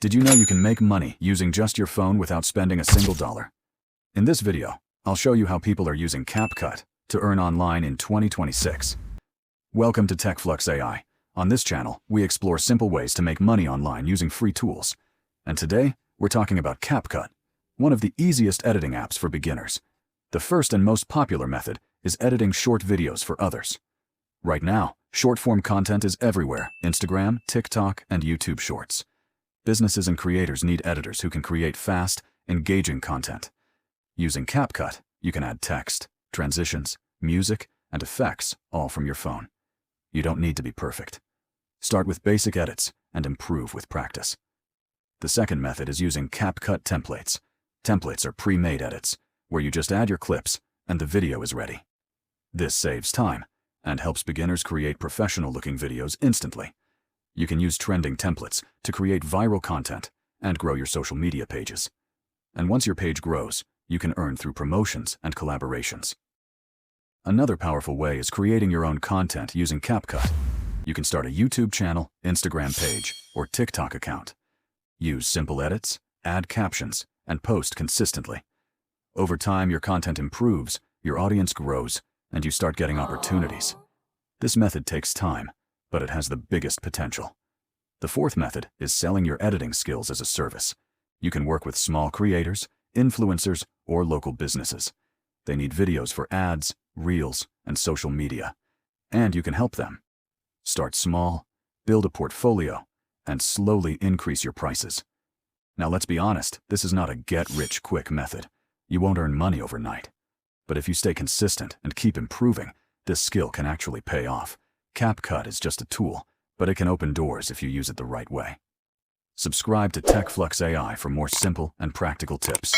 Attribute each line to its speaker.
Speaker 1: Did you know you can make money using just your phone without spending a single dollar? In this video, I'll show you how people are using CapCut to earn online in 2026. Welcome to TechFlux AI. On this channel, we explore simple ways to make money online using free tools. And today, we're talking about CapCut, one of the easiest editing apps for beginners. The first and most popular method is editing short videos for others. Right now, short-form content is everywhere: Instagram, TikTok, and YouTube Shorts. Businesses and creators need editors who can create fast, engaging content. Using CapCut, you can add text, transitions, music, and effects all from your phone. You don't need to be perfect. Start with basic edits and improve with practice. The second method is using CapCut templates. Templates are pre-made edits, where you just add your clips and the video is ready. This saves time and helps beginners create professional-looking videos instantly. You can use trending templates to create viral content and grow your social media pages. And once your page grows, you can earn through promotions and collaborations. Another powerful way is creating your own content using CapCut. You can start a YouTube channel, Instagram page, or TikTok account. Use simple edits, add captions, and post consistently. Over time, your content improves, your audience grows, and you start getting opportunities. This method takes time, but it has the biggest potential. The fourth method is selling your editing skills as a service. You can work with small creators, influencers, or local businesses. They need videos for ads, reels, and social media, and you can help them. Start small, build a portfolio, and slowly increase your prices. Now let's be honest, this is not a get-rich-quick method. You won't earn money overnight. But if you stay consistent and keep improving, this skill can actually pay off. CapCut is just a tool, but it can open doors if you use it the right way. Subscribe to TechFlux AI for more simple and practical tips.